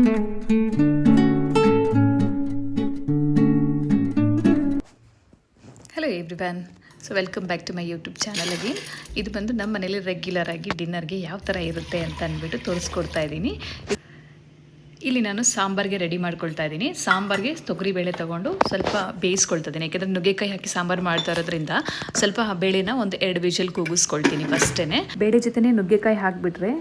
Hello everyone, so welcome back to my YouTube channel again. ಇದು ಬಂದು ನಮ್ಮ ಮನೇಲಿ ರೆಗ್ಯುಲರ್ ಆಗಿ ಡಿನ್ನರ್ಗೆ ಯಾವ ಥರ ಇರುತ್ತೆ ಅಂತ ಅಂದ್ಬಿಟ್ಟು ತೋರಿಸ್ಕೊಡ್ತಾ ಇದ್ದೀನಿ. ಇಲ್ಲಿ ನಾನು ಸಾಂಬಾರಿಗೆ ರೆಡಿ ಮಾಡ್ಕೊಳ್ತಾ ಇದ್ದೀನಿ. ಸಾಂಬಾರಿಗೆ ತೊಗರಿಬೇಳೆ ತೊಗೊಂಡು ಸ್ವಲ್ಪ ಬೇಯಿಸ್ಕೊಳ್ತಾ ಇದ್ದೀನಿ. ಯಾಕೆಂದರೆ ನುಗ್ಗೆಕಾಯಿ ಹಾಕಿ ಸಾಂಬಾರು ಮಾಡ್ತಾ ಇರೋದ್ರಿಂದ ಸ್ವಲ್ಪ ಬೇಳೆನ ಒಂದು 2 ವಿಷಲ್ ಕೂಗಿಸ್ಕೊಳ್ತೀನಿ ಫಸ್ಟೇ. ಬೇಳೆ ಜೊತೆನೇ ನುಗ್ಗೆಕಾಯಿ ಹಾಕಿಬಿಟ್ರೆ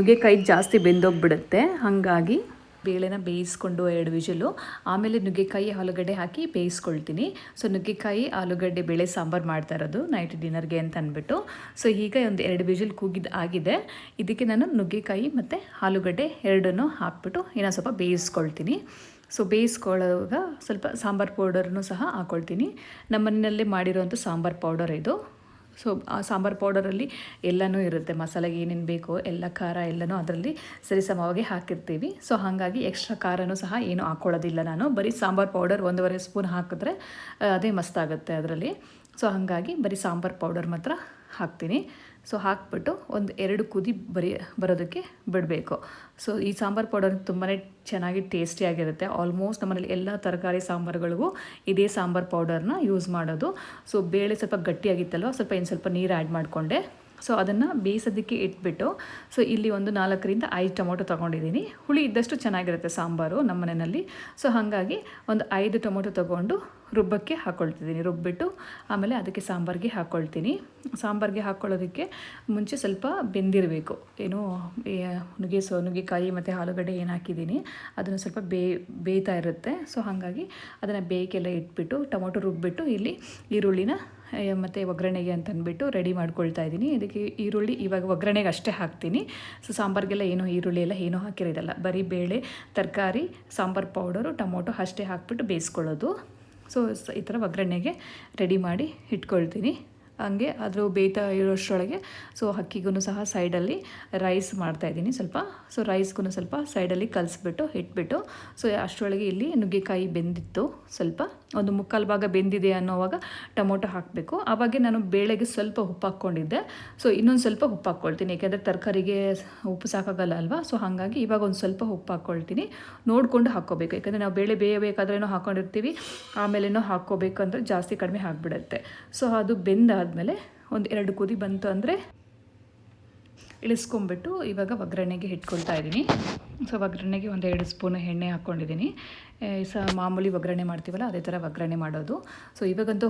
ನುಗ್ಗೆಕಾಯಿ ಜಾಸ್ತಿ ಬೆಂದೋಗ್ಬಿಡುತ್ತೆ. ಹಾಗಾಗಿ ಬೇಳೆನ ಬೇಯಿಸ್ಕೊಂಡು 2 ವಿಷಲು, ಆಮೇಲೆ ನುಗ್ಗೆಕಾಯಿ ಆಲೂಗಡ್ಡೆ ಹಾಕಿ ಬೇಯಿಸ್ಕೊಳ್ತೀನಿ. ಸೊ ನುಗ್ಗೆಕಾಯಿ ಆಲೂಗಡ್ಡೆ ಬೇಳೆ ಸಾಂಬಾರು ಮಾಡ್ತಾ ಇರೋದು ನೈಟ್ ಡಿನ್ನರ್ಗೆ ಅಂತ ಅಂದ್ಬಿಟ್ಟು. ಸೊ ಈಗ ಒಂದು 2 ವಿಷಲ್ ಕೂಗಿದ್ದು ಆಗಿದೆ. ಇದಕ್ಕೆ ನಾನು ನುಗ್ಗೆಕಾಯಿ ಮತ್ತು ಆಲೂಗಡ್ಡೆ ಎರಡನ್ನೂ ಹಾಕ್ಬಿಟ್ಟು ಇನ್ನೊಂದು ಸ್ವಲ್ಪ ಬೇಯಿಸ್ಕೊಳ್ತೀನಿ. ಸೊ ಬೇಯಿಸ್ಕೊಳ್ಳೋವಾಗ ಸ್ವಲ್ಪ ಸಾಂಬಾರು ಪೌಡರ್ನೂ ಸಹ ಹಾಕ್ಕೊಳ್ತೀನಿ. ನಮ್ಮ ಮನೆಯಲ್ಲೇ ಮಾಡಿರೋಂಥ ಸಾಂಬಾರು ಪೌಡರ್ ಇದು. ಸೊ ಆ ಸಾಂಬಾರು ಪೌಡರಲ್ಲಿ ಎಲ್ಲನೂ ಇರುತ್ತೆ, ಮಸಾಲೆಗೆ ಏನೇನು ಬೇಕೋ ಎಲ್ಲ ಖಾರ ಎಲ್ಲನೂ ಅದರಲ್ಲಿ ಸರಿಸಮವಾಗಿ ಹಾಕಿರ್ತೀವಿ. ಸೊ ಹಾಗಾಗಿ ಎಕ್ಸ್ಟ್ರಾ ಖಾರನೂ ಸಹ ಏನೂ ಹಾಕ್ಕೊಳ್ಳೋದಿಲ್ಲ ನಾನು. ಬರೀ ಸಾಂಬಾರು ಪೌಡರ್ 1.5 ಸ್ಪೂನ್ ಹಾಕಿದ್ರೆ ಅದೇ ಮಸ್ತಾಗುತ್ತೆ ಅದರಲ್ಲಿ. ಸೊ ಹಾಗಾಗಿ ಬರೀ ಸಾಂಬಾರು ಪೌಡರ್ ಮಾತ್ರ ಹಾಕ್ತೀನಿ. ಸೊ ಹಾಕ್ಬಿಟ್ಟು ಒಂದು 2 ಕುದಿ ಬರೋದಕ್ಕೆ ಬಿಡಬೇಕು. ಸೊ ಈ ಸಾಂಬಾರು ಪೌಡರ್ ತುಂಬಾ ಚೆನ್ನಾಗಿ ಟೇಸ್ಟಿಯಾಗಿರುತ್ತೆ. ಆಲ್ಮೋಸ್ಟ್ ನಮ್ಮನೇಲಿ ಎಲ್ಲ ತರಕಾರಿ ಸಾಂಬಾರುಗಳಿಗೂ ಇದೇ ಸಾಂಬಾರು ಪೌಡರ್ನ ಯೂಸ್ ಮಾಡೋದು. ಸೊ ಬೇಳೆ ಸ್ವಲ್ಪ ಗಟ್ಟಿಯಾಗಿತ್ತಲ್ವ, ಸ್ವಲ್ಪ ನೀರು ಆ್ಯಡ್ ಮಾಡಿಕೊಂಡೆ. ಸೊ ಅದನ್ನು ಬೇಯಿಸೋದಕ್ಕೆ ಇಟ್ಬಿಟ್ಟು, ಸೊ ಇಲ್ಲಿ ಒಂದು 4ರಿಂದ 5 ಟೊಮೊಟೊ ತೊಗೊಂಡಿದ್ದೀನಿ. ಹುಳಿ ಇದ್ದಷ್ಟು ಚೆನ್ನಾಗಿರುತ್ತೆ ಸಾಂಬಾರು ನಮ್ಮ ಮನೆಯಲ್ಲಿ. ಸೊ ಹಾಗಾಗಿ ಒಂದು 5 ಟೊಮೊಟೊ ತೊಗೊಂಡು ರುಬ್ಬಕ್ಕೆ ಹಾಕ್ಕೊಳ್ತಿದ್ದೀನಿ. ರುಬ್ಬಿಟ್ಟು ಆಮೇಲೆ ಅದಕ್ಕೆ ಸಾಂಬಾರಿಗೆ ಹಾಕ್ಕೊಳ್ತೀನಿ. ಸಾಂಬಾರಿಗೆ ಹಾಕ್ಕೊಳ್ಳೋದಕ್ಕೆ ಮುಂಚೆ ಸ್ವಲ್ಪ ಬೆಂದಿರಬೇಕು. ಏನು ನುಗ್ಗೆಕಾಯಿ ಮತ್ತು ಆಲೂಗಡ್ಡೆ ಏನು ಹಾಕಿದ್ದೀನಿ ಅದನ್ನು ಸ್ವಲ್ಪ ಬೇಯ್ತಾ ಇರುತ್ತೆ. ಸೊ ಹಾಗಾಗಿ ಅದನ್ನು ಬೇಯ್ಕೆಲ್ಲ ಇಟ್ಬಿಟ್ಟು ಟೊಮೊಟೊ ರುಬ್ಬಿಟ್ಟು ಇಲ್ಲಿ ಈರುಳ್ಳಿನ ಮತ್ತು ಒಗ್ಗರಣೆಗೆ ಅಂತ ಅಂದ್ಬಿಟ್ಟು ರೆಡಿ ಮಾಡ್ಕೊಳ್ತಾ ಇದ್ದೀನಿ. ಇದಕ್ಕೆ ಈರುಳ್ಳಿ ಇವಾಗ ಒಗ್ಗರಣೆಗೆ ಅಷ್ಟೇ ಹಾಕ್ತೀನಿ. ಸೊ ಸಾಂಬಾರಿಗೆಲ್ಲ ಏನೂ ಈರುಳ್ಳಿ ಎಲ್ಲ ಏನೂ ಹಾಕಿರೋದಲ್ಲ, ಬರೀ ಬೇಳೆ, ತರಕಾರಿ, ಸಾಂಬಾರು ಪೌಡರು, ಟೊಮೊಟೊ ಅಷ್ಟೇ ಹಾಕ್ಬಿಟ್ಟು ಬೇಯಿಸ್ಕೊಳ್ಳೋದು. ಸೊ ಈ ಥರ ಒಗ್ಗರಣೆಗೆ ರೆಡಿ ಮಾಡಿ ಇಟ್ಕೊಳ್ತೀನಿ. ಹಂಗೆ ಅದು ಬೇಯ್ತಾ ಇರೋಷ್ಟರೊಳಗೆ ಸೊ ಅಕ್ಕಿಗೂ ಸಹ ಸೈಡಲ್ಲಿ ರೈಸ್ ಮಾಡ್ತಾಯಿದ್ದೀನಿ ಸ್ವಲ್ಪ. ಸೊ ರೈಸ್ಗೂ ಸ್ವಲ್ಪ ಸೈಡಲ್ಲಿ ಕಲಿಸ್ಬಿಟ್ಟು ಇಟ್ಬಿಟ್ಟು, ಸೊ ಅಷ್ಟರೊಳಗೆ ಇಲ್ಲಿ ನುಗ್ಗೆಕಾಯಿ ಬೆಂದಿತ್ತು. ಸ್ವಲ್ಪ ಒಂದು 3/4 ಭಾಗ ಬೆಂದಿದೆ ಅನ್ನೋವಾಗ ಟೊಮೊಟೊ ಹಾಕಬೇಕು. ಆವಾಗೆ ನಾನು ಬೇಳೆಗೆ ಸ್ವಲ್ಪ ಉಪ್ಪು ಹಾಕ್ಕೊಂಡಿದ್ದೆ. ಸೊ ಇನ್ನೊಂದು ಸ್ವಲ್ಪ ಉಪ್ಪು ಹಾಕ್ಕೊಳ್ತೀನಿ, ಯಾಕೆಂದರೆ ತರಕಾರಿಗೆ ಉಪ್ಪು ಸಾಕಾಗಲ್ಲ ಅಲ್ವಾ. ಸೊ ಹಾಗಾಗಿ ಇವಾಗ ಒಂದು ಸ್ವಲ್ಪ ಉಪ್ಪು ಹಾಕ್ಕೊಳ್ತೀನಿ. ನೋಡಿಕೊಂಡು ಹಾಕ್ಕೋಬೇಕು, ಯಾಕಂದರೆ ನಾವು ಬೇಳೆ ಬೇಯಬೇಕಾದ್ರೇನೋ ಹಾಕ್ಕೊಂಡಿರ್ತೀವಿ, ಆಮೇಲೇನೋ ಹಾಕ್ಕೋಬೇಕಂದ್ರೆ ಜಾಸ್ತಿ ಕಡಿಮೆ ಆಗಿಬಿಡುತ್ತೆ. ಸೊ ಅದು ಬೆಂದಾದಮೇಲೆ ಒಂದು 2 ಕುದಿ ಬಂತು ಅಂದರೆ ಇಳಿಸ್ಕೊಂಬಿಟ್ಟು ಇವಾಗ ಒಗ್ಗರಣೆಗೆ ಇಟ್ಕೊಳ್ತಾ ಇದ್ದೀನಿ. ಸೊ ಒಗ್ಗರಣೆಗೆ ಒಂದು 2 ಸ್ಪೂನ್ ಎಣ್ಣೆ ಹಾಕ್ಕೊಂಡಿದ್ದೀನಿ. ಮಾಮೂಲಿ ಒಗ್ಗರಣೆ ಮಾಡ್ತೀವಲ್ಲ ಅದೇ ಥರ ಒಗ್ಗರಣೆ ಮಾಡೋದು. ಸೊ ಇವಾಗಂತೂ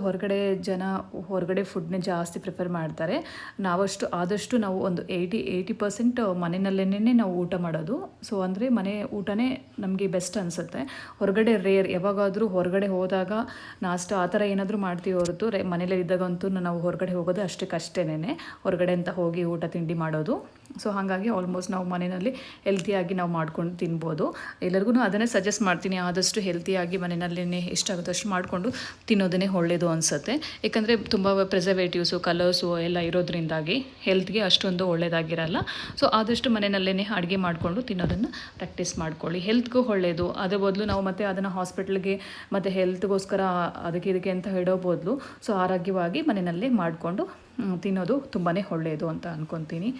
ಹೊರಗಡೆ ಫುಡ್ನೇ ಜಾಸ್ತಿ ಪ್ರಿಫರ್ ಮಾಡ್ತಾರೆ. ಆದಷ್ಟು ನಾವು ಒಂದು 80% ಮನೆಯಲ್ಲೇ ನಾವು ಊಟ ಮಾಡೋದು. ಸೊ ಅಂದರೆ ಮನೆ ಊಟನೇ ನಮಗೆ ಬೆಸ್ಟ್ ಅನಿಸುತ್ತೆ. ಹೊರಗಡೆ ರೇರ್, ಯಾವಾಗಾದರೂ ಹೊರಗಡೆ ಹೋದಾಗ ನಾಷ್ಟ ಆ ಥರ ಏನಾದರೂ ಮಾಡ್ತೀವಿ ಹೊರತು ಮನೇಲಿ ಇದ್ದಾಗಂತೂ ನಾವು ಹೊರಗಡೆ ಹೋಗೋದು ಅಷ್ಟೇನೆ, ಹೊರಗಡೆ ಅಂತ ಹೋಗಿ ಊಟ ತಿಂಡಿ ಮಾಡೋದು. ಸೊ ಹಾಗಾಗಿ ಆಲ್ಮೋಸ್ಟ್ ನಾವು ಮನೆಯಲ್ಲಿ ಹೆಲ್ತಿಯಾಗಿ ನಾವು ಮಾಡ್ಕೊಂಡು ತಿನ್ಬೋದು. ಎಲ್ಲರಿಗೂ ಅದನ್ನೇ ಸಜೆಸ್ಟ್ ಮಾಡ್ತೀನಿ, ಆದಷ್ಟು ಹೆಲ್ತಿಯಾಗಿ ಮನೆಯಲ್ಲೇ ಎಷ್ಟಾಗುತ್ತೋ ಅಷ್ಟು ಮಾಡಿಕೊಂಡು ತಿನ್ನೋದನ್ನೇ ಒಳ್ಳೆಯದು ಅನಿಸುತ್ತೆ. ಯಾಕಂದರೆ ತುಂಬ ಪ್ರಿಸರ್ವೇಟಿವ್ಸು, ಕಲರ್ಸು ಎಲ್ಲ ಇರೋದ್ರಿಂದಾಗಿ ಹೆಲ್ತ್ಗೆ ಅಷ್ಟೊಂದು ಒಳ್ಳೆಯದಾಗಿರಲ್ಲ. ಸೊ ಆದಷ್ಟು ಮನೆಯಲ್ಲೇ ಅಡುಗೆ ಮಾಡಿಕೊಂಡು ತಿನ್ನೋದನ್ನು ಪ್ರಾಕ್ಟೀಸ್ ಮಾಡ್ಕೊಳ್ಳಿ, ಹೆಲ್ತ್ಗೂ ಒಳ್ಳೆಯದು. ಅದೇ ಬದಲು ನಾವು ಮತ್ತೆ ಅದನ್ನು ಹಾಸ್ಪಿಟ್ಲಿಗೆ ಮತ್ತು ಹೆಲ್ತ್ಗೋಸ್ಕರ ಇದಕ್ಕೆ ಅಂತ ಇಡೋ ಬದಲು ಸೊ ಆರೋಗ್ಯವಾಗಿ ಮನೆಯಲ್ಲೇ ಮಾಡಿಕೊಂಡು ತಿನ್ನೋದು ತುಂಬಾ ಒಳ್ಳೆಯದು ಅಂತ ಅಂದ್ಕೊತೀನಿ.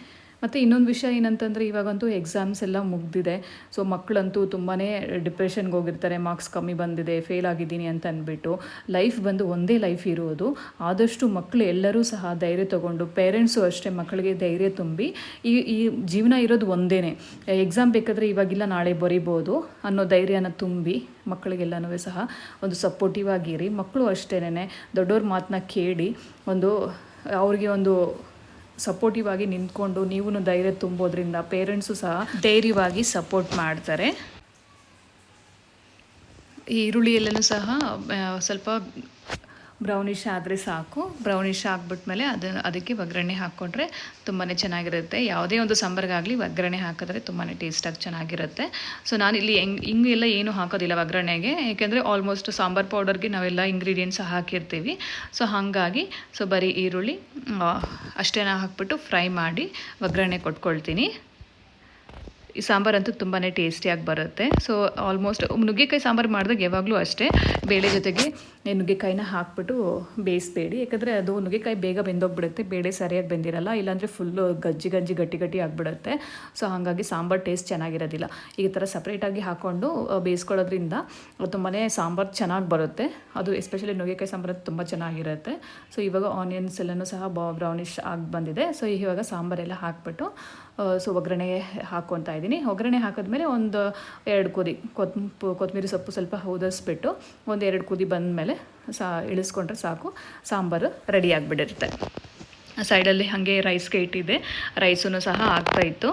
ಮತ್ತು ಇನ್ನೊಂದು ವಿಷಯ ಏನಂತಂದರೆ ಇವಾಗಂತೂ ಎಕ್ಸಾಮ್ಸ್ ಎಲ್ಲ ಮುಗಿದಿದೆ. ಸೊ ಮಕ್ಕಳಂತೂ ತುಂಬಾ ಡಿಪ್ರೆಷನ್ಗೆ ಹೋಗಿರ್ತಾರೆ, ಮಾರ್ಕ್ಸ್ ಕಮ್ಮಿ ಬಂದಿದೆ, ಫೇಲ್ ಆಗಿದ್ದೀನಿ ಅಂತ ಅಂದ್ಬಿಟ್ಟು. ಲೈಫ್ ಬಂದು ಒಂದೇ ಲೈಫ್ ಇರೋದು. ಆದಷ್ಟು ಮಕ್ಕಳು ಎಲ್ಲರೂ ಸಹ ಧೈರ್ಯ ತೊಗೊಂಡು, ಪೇರೆಂಟ್ಸು ಅಷ್ಟೇ ಮಕ್ಕಳಿಗೆ ಧೈರ್ಯ ತುಂಬಿ, ಈ ಜೀವನ ಇರೋದು ಒಂದೇ, ಎಕ್ಸಾಮ್ ಬೇಕಾದರೆ ಇವಾಗಿಲ್ಲ ನಾಳೆ ಬರಿಬೋದು ಅನ್ನೋ ಧೈರ್ಯನ ತುಂಬಿ ಮಕ್ಕಳಿಗೆಲ್ಲನೂ ಸಹ ಒಂದು ಸಪೋರ್ಟಿವ್ ಆಗಿರಿ. ಮಕ್ಕಳು ಅಷ್ಟೇನೆ ದೊಡ್ಡವ್ರ ಮಾತನ್ನ ಕೇಳಿ ಅವ್ರಿಗೆ ಒಂದು ಸಪೋರ್ಟಿವ್ ಆಗಿ ನಿಂತ್ಕೊಂಡು ನೀವು ಧೈರ್ಯ ತುಂಬೋದ್ರಿಂದ ಪೇರೆಂಟ್ಸು ಸಹ ಧೈರ್ಯವಾಗಿ ಸಪೋರ್ಟ್ ಮಾಡ್ತಾರೆ. ಈ ಈರುಳ್ಳಿ ಎಲ್ಲನೂ ಸಹ ಸ್ವಲ್ಪ ಬ್ರೌನಿಷ್ ಆದರೆ ಸಾಕು. ಬ್ರೌನಿಷ್ ಆಗಿಬಿಟ್ಮೇಲೆ ಅದಕ್ಕೆ ಒಗ್ಗರಣೆ ಹಾಕ್ಕೊಂಡ್ರೆ ತುಂಬಾ ಚೆನ್ನಾಗಿರುತ್ತೆ. ಯಾವುದೇ ಒಂದು ಸಾಂಬಾರಿಗಾಗಲಿ ಒಗ್ಗರಣೆ ಹಾಕಿದ್ರೆ ತುಂಬಾ ಟೇಸ್ಟಾಗಿ ಚೆನ್ನಾಗಿರುತ್ತೆ. ಸೊ ನಾನಿಲ್ಲಿ ಹಿಂಗೆ ಎಲ್ಲ ಏನೂ ಹಾಕೋದಿಲ್ಲ ಒಗ್ಗರಣೆಗೆ, ಏಕೆಂದರೆ ಆಲ್ಮೋಸ್ಟ್ ಸಾಂಬಾರು ಪೌಡರ್ಗೆ ನಾವೆಲ್ಲ ಇಂಗ್ರೀಡಿಯೆಂಟ್ಸ್ ಹಾಕಿರ್ತೀವಿ. ಸೊ ಹಾಗಾಗಿ ಬರೀ ಈರುಳ್ಳಿ ಅಷ್ಟೇನ ಹಾಕ್ಬಿಟ್ಟು ಫ್ರೈ ಮಾಡಿ ಒಗ್ಗರಣೆ ಕೊಟ್ಕೊಳ್ತೀನಿ. ಈ ಸಾಂಬಾರಂತೂ ತುಂಬಾ ಟೇಸ್ಟಿಯಾಗಿ ಬರುತ್ತೆ. ಸೊ ಆಲ್ಮೋಸ್ಟ್ ನುಗ್ಗೆಕಾಯಿ ಸಾಂಬಾರು ಮಾಡಿದಾಗ ಯಾವಾಗಲೂ ಅಷ್ಟೇ ಬೇಳೆ ಜೊತೆಗೆ ನುಗ್ಗೆಕಾಯಿನ ಹಾಕ್ಬಿಟ್ಟು ಬೇಯಿಸಬೇಡಿ, ಯಾಕಂದರೆ ಅದು ನುಗ್ಗೆಕಾಯಿ ಬೇಗ ಬೆಂದೋಗ್ಬಿಡುತ್ತೆ, ಬೇಳೆ ಸರಿಯಾಗಿ ಬೆಂದಿರಲ್ಲ, ಇಲ್ಲಾಂದರೆ ಫುಲ್ಲು ಗಜ್ಜಿ ಗಟ್ಟಿ ಆಗಿಬಿಡುತ್ತೆ. ಸೊ ಹಾಗಾಗಿ ಸಾಂಬಾರು ಟೇಸ್ಟ್ ಚೆನ್ನಾಗಿರೋದಿಲ್ಲ. ಈ ಥರ ಸಪ್ರೇಟಾಗಿ ಹಾಕ್ಕೊಂಡು ಬೇಯಿಸ್ಕೊಳ್ಳೋದ್ರಿಂದ ತುಂಬಾ ಸಾಂಬಾರು ಚೆನ್ನಾಗಿ ಬರುತ್ತೆ. ಅದು ಎಸ್ಪೆಷಲಿ ನುಗ್ಗೆಕಾಯಿ ಸಾಂಬಾರು ತುಂಬ ಚೆನ್ನಾಗಿರುತ್ತೆ. ಸೊ ಇವಾಗ ಆನಿಯನ್ಸ್ ಎಲ್ಲನೂ ಸಹ ಬ್ರೌನಿಷ್ ಆಗಿ ಬಂದಿದೆ. ಸೊ ಇವಾಗ ಸಾಂಬಾರೆಲ್ಲ ಹಾಕ್ಬಿಟ್ಟು ಸೊ ಒಗ್ಗರಣೆಗೆ ಹಾಕ್ಕೊತಾ ಇದ್ದೀನಿ. ಒಗ್ಗರಣೆ ಹಾಕಿದ್ಮೇಲೆ ಒಂದು 2 ಕುದಿ ಕೊತ್ತಂಬರಿ ಸೊಪ್ಪು ಸ್ವಲ್ಪ ಉದಿಸ್ಬಿಟ್ಟು 1-2 ಕುದಿ ಬಂದಮೇಲೆ ಇಳಿಸ್ಕೊಂಡ್ರೆ ಸಾಕು, ಸಾಂಬಾರು ರೆಡಿ ಆಗಿಬಿಟ್ಟಿರುತ್ತೆ. ಸೈಡಲ್ಲಿ ಹಾಗೆ ರೈಸ್ಗೆ ಇಟ್ಟಿದ್ದೆ, ರೈಸೂ ಸಹ ಆಗ್ತಾಯಿತ್ತು.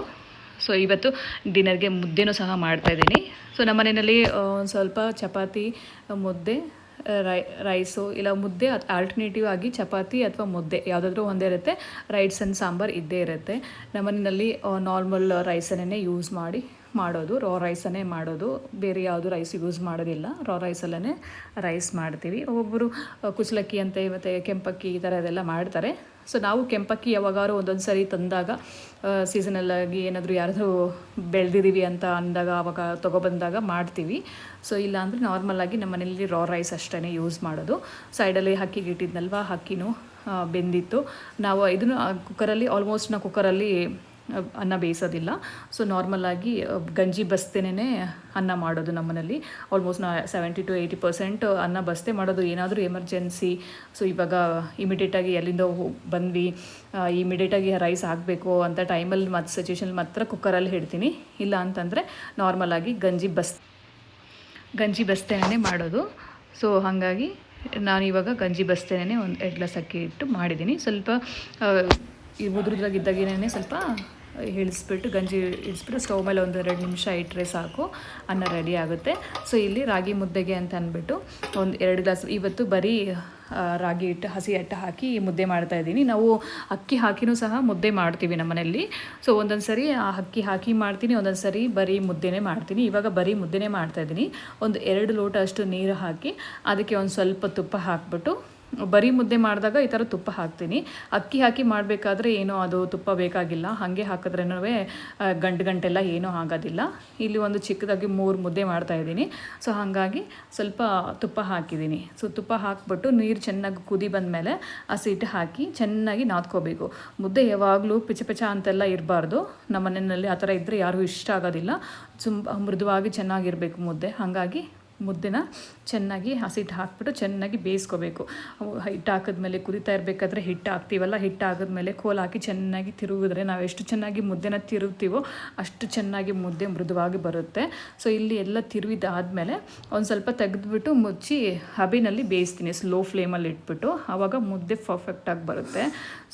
ಸೊ ಇವತ್ತು ಡಿನ್ನರ್ಗೆ ಮುದ್ದೆನೂ ಸಹ ಮಾಡ್ತಾಯಿದ್ದೀನಿ. ಸೊ ನಮ್ಮ ಮನೆಯಲ್ಲಿ ಸ್ವಲ್ಪ ಚಪಾತಿ, ಮುದ್ದೆ, ರೈಸು ಇಲ್ಲ ಮುದ್ದೆ, ಆಲ್ಟರ್ನೇಟಿವ್ ಆಗಿ ಚಪಾತಿ ಅಥವಾ ಮುದ್ದೆ ಯಾವುದಾದ್ರೂ ಒಂದೇ ಇರುತ್ತೆ. ರೈಸ್ ಆ್ಯಂಡ್ ಸಾಂಬಾರು ಇದ್ದೇ ಇರುತ್ತೆ. ನಮ್ಮನೆಯಲ್ಲಿ ನಾರ್ಮಲ್ ರೈಸನ್ನೇ ಯೂಸ್ ಮಾಡೋದು, ರಾ ರೈಸನ್ನೇ ಮಾಡೋದು, ಬೇರೆ ಯಾವುದು ರೈಸ್ ಯೂಸ್ ಮಾಡೋದಿಲ್ಲ. ರಾ ರೈಸಲ್ಲೇ ರೈಸ್ ಮಾಡ್ತೀವಿ. ಒಬ್ಬೊಬ್ಬರು ಕುಚ್ಚಲಕ್ಕಿ ಅಂತ ಮತ್ತು ಕೆಂಪಕ್ಕಿ ಈ ಥರ ಇದೆಲ್ಲ ಮಾಡ್ತಾರೆ. ಸೊ ನಾವು ಕೆಂಪಕ್ಕಿ ಯಾವಾಗಾದ್ರೂ ಒಂದೊಂದು ಸರಿ ತಂದಾಗ ಸೀಸನಲ್ಲಾಗಿ ಏನಾದರೂ ಯಾರಾದರೂ ಬೆಳೆದಿದ್ದೀವಿ ಅಂತ ಅಂದಾಗ ಆವಾಗ ತೊಗೊಬಂದಾಗ ಮಾಡ್ತೀವಿ. ಸೊ ಇಲ್ಲಾಂದರೆ ನಾರ್ಮಲಾಗಿ ನಮ್ಮ ಮನೇಲಿ ರಾ ರೈಸ್ ಅಷ್ಟೇ ಯೂಸ್ ಮಾಡೋದು. ಸೈಡಲ್ಲಿ ಅಕ್ಕಿಗೆ ಇಟ್ಟಿದ್ನಲ್ವ, ಅಕ್ಕಿನೂ ಬೆಂದಿತ್ತು. ನಾವು ಇದನ್ನು ಕುಕ್ಕರಲ್ಲಿ ಆಲ್ಮೋಸ್ಟ್ ನಾವು ಕುಕ್ಕರಲ್ಲಿ ಅನ್ನ ಬೇಯಿಸೋದಿಲ್ಲ. ಸೊ ನಾರ್ಮಲಾಗಿ ಗಂಜಿ ಬಸ್ತೇನೆ ಅನ್ನ ಮಾಡೋದು ನಮ್ಮನೇಲಿ. ಆಲ್ಮೋಸ್ಟ್ 70-80% ಅನ್ನ ಬಸ್ತೆ ಮಾಡೋದು. ಏನಾದರೂ ಎಮರ್ಜೆನ್ಸಿ, ಸೊ ಇವಾಗ ಇಮಿಡಿಯೇಟಾಗಿ ಎಲ್ಲಿಂದ ಬಂದ್ವಿ, ಇಮಿಡಿಯೇಟಾಗಿ ರೈಸ್ ಆಗಬೇಕು ಅಂತ ಟೈಮಲ್ಲಿ ಮತ್ತು ಸಿಚುವೇಷನಲ್ಲಿ ಮಾತ್ರ ಕುಕ್ಕರಲ್ಲಿ ಇಡ್ತೀನಿ. ಇಲ್ಲ ಅಂತಂದರೆ ನಾರ್ಮಲಾಗಿ ಗಂಜಿ ಬಸ್ತೇನೆ ಮಾಡೋದು. ಸೊ ಹಾಗಾಗಿ ನಾನಿವಾಗ ಗಂಜಿ ಬಸ್ತೇನೆ ಒಂದು 2 ಗ್ಲಾಸ್ ಅಕ್ಕಿ ಇಟ್ಟು ಮಾಡಿದ್ದೀನಿ. ಸ್ವಲ್ಪ ಈ ಉದುರುದ್ರಾಗಿದ್ದಾಗೇನೆ ಸ್ವಲ್ಪ ಇಳಿಸ್ಬಿಟ್ಟು ಗಂಜಿ ಇಳಿಸ್ಬಿಟ್ಟು ಸ್ಟವ್ ಮೇಲೆ 1-2 ನಿಮಿಷ ಇಟ್ಟರೆ ಸಾಕು, ಅನ್ನ ರೆಡಿ ಆಗುತ್ತೆ. ಸೊ ಇಲ್ಲಿ ರಾಗಿ ಮುದ್ದೆಗೆ ಅಂತ ಅಂದ್ಬಿಟ್ಟು 1-2 ಗ್ಲಾಸ್ ಇವತ್ತು ಬರೀ ರಾಗಿ ಹಿಟ್ಟು, ಹಸಿ ಹಿಟ್ಟು ಹಾಕಿ ಮುದ್ದೆ ಮಾಡ್ತಾಯಿದ್ದೀನಿ. ನಾವು ಅಕ್ಕಿ ಹಾಕಿನೂ ಸಹ ಮುದ್ದೆ ಮಾಡ್ತೀವಿ ನಮ್ಮ ಮನೆಯಲ್ಲಿ. ಸೊ ಒಂದೊಂದು ಸರಿ ಅಕ್ಕಿ ಹಾಕಿ ಮಾಡ್ತೀನಿ, ಒಂದೊಂದು ಸರಿ ಬರೀ ಮುದ್ದೆನೇ ಮಾಡ್ತೀನಿ. ಇವಾಗ ಬರೀ ಮುದ್ದೆನೇ ಮಾಡ್ತಾಯಿದ್ದೀನಿ. 2 ಲೋಟ ಅಷ್ಟು ನೀರು ಹಾಕಿ ಅದಕ್ಕೆ ಒಂದು ಸ್ವಲ್ಪ ತುಪ್ಪ ಹಾಕ್ಬಿಟ್ಟು, ಬರೀ ಮುದ್ದೆ ಮಾಡಿದಾಗ ಈ ಥರ ತುಪ್ಪ ಹಾಕ್ತೀನಿ. ಅಕ್ಕಿ ಹಾಕಿ ಮಾಡಬೇಕಾದ್ರೆ ಏನೋ ಅದು ತುಪ್ಪ ಬೇಕಾಗಿಲ್ಲ, ಹಾಗೆ ಹಾಕಿದ್ರೇನೂ ಗಂಟೆಲ್ಲ ಏನೂ ಆಗೋದಿಲ್ಲ. ಇಲ್ಲಿ ಒಂದು ಚಿಕ್ಕದಾಗಿ 3 ಮುದ್ದೆ ಮಾಡ್ತಾಯಿದ್ದೀನಿ. ಸೊ ಹಾಗಾಗಿ ಸ್ವಲ್ಪ ತುಪ್ಪ ಹಾಕಿದ್ದೀನಿ. ಸೊ ತುಪ್ಪ ಹಾಕ್ಬಿಟ್ಟು ನೀರು ಚೆನ್ನಾಗಿ ಕುದಿ ಬಂದಮೇಲೆ ಹಸಿ ಹಿಟ್ಟು ಹಾಕಿ ಚೆನ್ನಾಗಿ ನಾದ್ಕೋಬೇಕು. ಮುದ್ದೆ ಯಾವಾಗಲೂ ಪಿಚ ಅಂತೆಲ್ಲ ಇರಬಾರ್ದು. ನಮ್ಮ ಮನೆಯಲ್ಲಿ ಆ ಥರ ಇದ್ದರೆ ಯಾರಿಗೂ ಇಷ್ಟ ಆಗೋದಿಲ್ಲ. ಮೃದುವಾಗಿ ಚೆನ್ನಾಗಿರಬೇಕು ಮುದ್ದೆ. ಹಾಗಾಗಿ ಮುದ್ದೆನ ಚೆನ್ನಾಗಿ ಹಸಿಟ್ಟು ಹಾಕ್ಬಿಟ್ಟು ಚೆನ್ನಾಗಿ ಬೇಯಿಸ್ಕೋಬೇಕು. ಹಿಟ್ಟು ಹಾಕಿದ್ಮೇಲೆ ಕುದಿತಾ ಇರಬೇಕಾದ್ರೆ ಹಿಟ್ಟು ಹಾಕ್ತೀವಲ್ಲ, ಹಿಟ್ಟು ಹಾಕಿದ್ಮೇಲೆ ಕೋಲು ಹಾಕಿ ಚೆನ್ನಾಗಿ ತಿರುಗಿದ್ರೆ ನಾವು ಎಷ್ಟು ಚೆನ್ನಾಗಿ ಮುದ್ದೆನ ತಿರುಗ್ತೀವೋ ಅಷ್ಟು ಚೆನ್ನಾಗಿ ಮುದ್ದೆ ಮೃದುವಾಗಿ ಬರುತ್ತೆ. ಸೊ ಇಲ್ಲಿ ಎಲ್ಲ ತಿರುವಿದಾದಮೇಲೆ ಒಂದು ಸ್ವಲ್ಪ ತೆಗೆದುಬಿಟ್ಟು ಮುಚ್ಚಿ ಹಬೆಯಲ್ಲಿ ಬೇಯಿಸ್ತೀನಿ, ಸ್ಲೋ ಫ್ಲೇಮಲ್ಲಿ ಇಟ್ಬಿಟ್ಟು. ಆವಾಗ ಮುದ್ದೆ ಪರ್ಫೆಕ್ಟಾಗಿ ಬರುತ್ತೆ.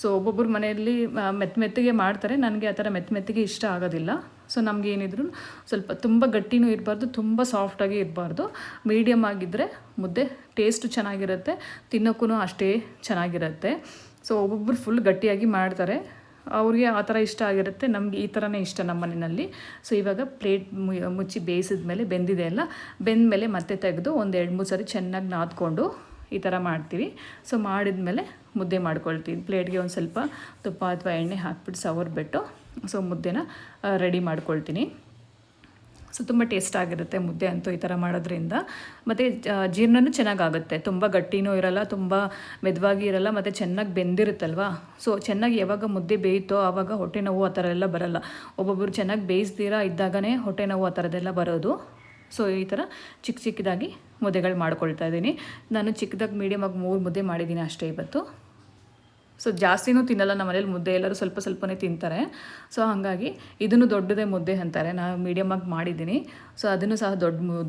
ಸೊ ಒಬ್ಬೊಬ್ಬರು ಮನೆಯಲ್ಲಿ ಮೆತ್ತಗೆ ಮಾಡ್ತಾರೆ, ನನಗೆ ಆ ಥರ ಮೆತ್ತಗೆ ಇಷ್ಟ ಆಗೋದಿಲ್ಲ. ಸೊ ನಮ್ಗೆ ಏನಿದ್ರು ಸ್ವಲ್ಪ ತುಂಬ ಗಟ್ಟಿನೂ ಇರಬಾರ್ದು, ತುಂಬ ಸಾಫ್ಟಾಗಿ ಇರಬಾರ್ದು, ಮೀಡಿಯಮ್ ಆಗಿದ್ದರೆ ಮುದ್ದೆ ಟೇಸ್ಟು ಚೆನ್ನಾಗಿರುತ್ತೆ, ತಿನ್ನೋಕ್ಕೂ ಅಷ್ಟೇ ಚೆನ್ನಾಗಿರುತ್ತೆ. ಸೊ ಒಬ್ಬೊಬ್ಬರು ಫುಲ್ ಗಟ್ಟಿಯಾಗಿ ಮಾಡ್ತಾರೆ, ಅವ್ರಿಗೆ ಆ ಥರ ಇಷ್ಟ ಆಗಿರುತ್ತೆ. ನಮಗೆ ಈ ಥರನೇ ಇಷ್ಟ ನಮ್ಮ ಮನೆಯಲ್ಲಿ. ಸೊ ಇವಾಗ ಪ್ಲೇಟ್ ಮುಚ್ಚಿ ಬೇಯಿಸಿದ್ಮೇಲೆ ಬೆಂದಿದೆ ಅಲ್ಲ, ಬೆಂದಮೇಲೆ ಮತ್ತೆ ತೆಗೆದು 1-2-3 ಸರಿ ಚೆನ್ನಾಗಿ ನಾದ್ಕೊಂಡು ಈ ಥರ ಮಾಡ್ತೀವಿ. ಸೊ ಮಾಡಿದ್ಮೇಲೆ ಮುದ್ದೆ ಮಾಡ್ಕೊಳ್ತೀವಿ. ಪ್ಲೇಟ್ಗೆ ಒಂದು ಸ್ವಲ್ಪ ತುಪ್ಪ ಅಥವಾ ಎಣ್ಣೆ ಹಾಕ್ಬಿಟ್ಟು ಸವರ್ಬಿಟ್ಟು ಸೊ ಮುದ್ದೆನ ರೆಡಿ ಮಾಡ್ಕೊಳ್ತೀನಿ. ಸೊ ತುಂಬ ಟೇಸ್ಟ್ ಆಗಿರುತ್ತೆ ಮುದ್ದೆ ಅಂತೂ ಈ ಥರ ಮಾಡೋದ್ರಿಂದ. ಮತ್ತು ಜೀರ್ಣನೂ ಚೆನ್ನಾಗಾಗುತ್ತೆ, ತುಂಬ ಗಟ್ಟಿನೂ ಇರಲ್ಲ, ತುಂಬ ಮೆದುವಾಗಿ ಇರಲ್ಲ, ಮತ್ತು ಚೆನ್ನಾಗಿ ಬೆಂದಿರುತ್ತಲ್ವ. ಸೊ ಚೆನ್ನಾಗಿ ಯಾವಾಗ ಮುದ್ದೆ ಬೇಯಿತೋ ಆವಾಗ ಹೊಟ್ಟೆ ನೋವು ಆ ಥರ ಎಲ್ಲ ಬರೋಲ್ಲ. ಒಬ್ಬೊಬ್ಬರು ಚೆನ್ನಾಗಿ ಬೇಯಿಸ್ತೀರಾ ಇದ್ದಾಗನೇ ಹೊಟ್ಟೆ ನೋವು ಆ ಥರದ್ದೆಲ್ಲ ಬರೋದು. ಸೊ ಈ ಥರ ಚಿಕ್ಕದಾಗಿ ಮುದ್ದೆಗಳು ಮಾಡ್ಕೊಳ್ತಾ ಇದ್ದೀನಿ. ನಾನು ಚಿಕ್ಕದಾಗಿ ಮೀಡಿಯಮಾಗಿ 3 ಮುದ್ದೆ ಮಾಡಿದ್ದೀನಿ ಅಷ್ಟೇ ಇವತ್ತು. ಸೊ ಜಾಸ್ತಿನೂ ತಿನ್ನಲ್ಲ ನಮ್ಮ ಮನೇಲಿ ಮುದ್ದೆ, ಎಲ್ಲರೂ ಸ್ವಲ್ಪನೇ ತಿಂತಾರೆ. ಸೊ ಹಾಗಾಗಿ ಇದನ್ನು ದೊಡ್ಡದೇ ಮುದ್ದೆ ಅಂತಾರೆ, ನಾನು ಮೀಡಿಯಮಾಗಿ ಮಾಡಿದ್ದೀನಿ. ಸೊ ಅದನ್ನು ಸಹ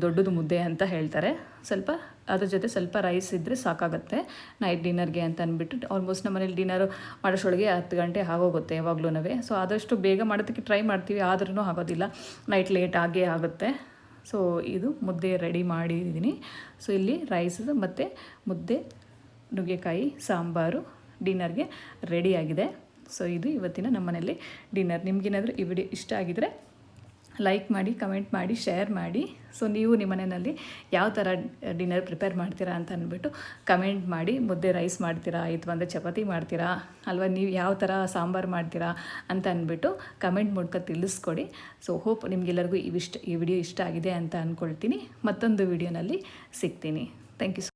ದೊಡ್ಡದು ಮುದ್ದೆ ಅಂತ ಹೇಳ್ತಾರೆ. ಸ್ವಲ್ಪ ಅದ್ರ ಜೊತೆ ಸ್ವಲ್ಪ ರೈಸ್ ಇದ್ದರೆ ಸಾಕಾಗುತ್ತೆ ನೈಟ್ ಡಿನ್ನರ್ಗೆ ಅಂತ ಅಂದ್ಬಿಟ್ಟು. ಆಲ್ಮೋಸ್ಟ್ ನಮ್ಮ ಮನೇಲಿ ಡಿನ್ನರ್ ಮಾಡೋಷ್ಟೊಳಗೆ 10 ಗಂಟೆ ಆಗೋಗುತ್ತೆ ಯಾವಾಗಲೂ. ಸೊ ಆದಷ್ಟು ಬೇಗ ಮಾಡೋದಕ್ಕೆ ಟ್ರೈ ಮಾಡ್ತೀವಿ, ಆದ್ರೂ ಆಗೋದಿಲ್ಲ, ನೈಟ್ ಲೇಟ್ ಆಗೇ ಆಗುತ್ತೆ. ಸೊ ಇದು ಮುದ್ದೆ ರೆಡಿ ಮಾಡಿದ್ದೀನಿ. ಸೊ ಇಲ್ಲಿ ರೈಸ್ ಮತ್ತು ಮುದ್ದೆ, ನುಗ್ಗೆಕಾಯಿ ಸಾಂಬಾರು ಡಿನ್ನರ್ಗೆ ರೆಡಿಯಾಗಿದೆ. ಸೊ ಇದು ಇವತ್ತಿನ ನಮ್ಮ ಮನೆಯಲ್ಲಿ ಡಿನ್ನರ್. ನಿಮಗೇನಾದರೂ ಈ ವಿಡಿಯೋ ಇಷ್ಟ ಆಗಿದರೆ ಲೈಕ್ ಮಾಡಿ, ಕಮೆಂಟ್ ಮಾಡಿ, ಶೇರ್ ಮಾಡಿ. ಸೊ ನೀವು ನಿಮ್ಮ ಮನೆಯಲ್ಲಿ ಯಾವ ಥರ ಡಿನ್ನರ್ ಪ್ರಿಪೇರ್ ಮಾಡ್ತೀರಾ ಅಂತ ಅಂದ್ಬಿಟ್ಟು ಕಮೆಂಟ್ ಮಾಡಿ. ಮುದ್ದೆ ರೈಸ್ ಮಾಡ್ತೀರಾ ಅಥವಾ ಅಂದರೆ ಚಪಾತಿ ಮಾಡ್ತೀರಾ ಅಲ್ವಾ, ನೀವು ಯಾವ ಥರ ಸಾಂಬಾರು ಮಾಡ್ತೀರಾ ಅಂತ ಅಂದ್ಬಿಟ್ಟು ಕಮೆಂಟ್ ಮೂಲಕ ತಿಳಿಸ್ಕೊಡಿ. ಸೊ ಹೋಪ್ ನಿಮಗೆಲ್ಲರಿಗೂ ಈ ವಿಡಿಯೋ ಇಷ್ಟ ಆಗಿದೆ ಅಂತ ಅಂದ್ಕೊಳ್ತೀನಿ. ಮತ್ತೊಂದು ವಿಡಿಯೋನಲ್ಲಿ ಸಿಗ್ತೀನಿ. Thank you.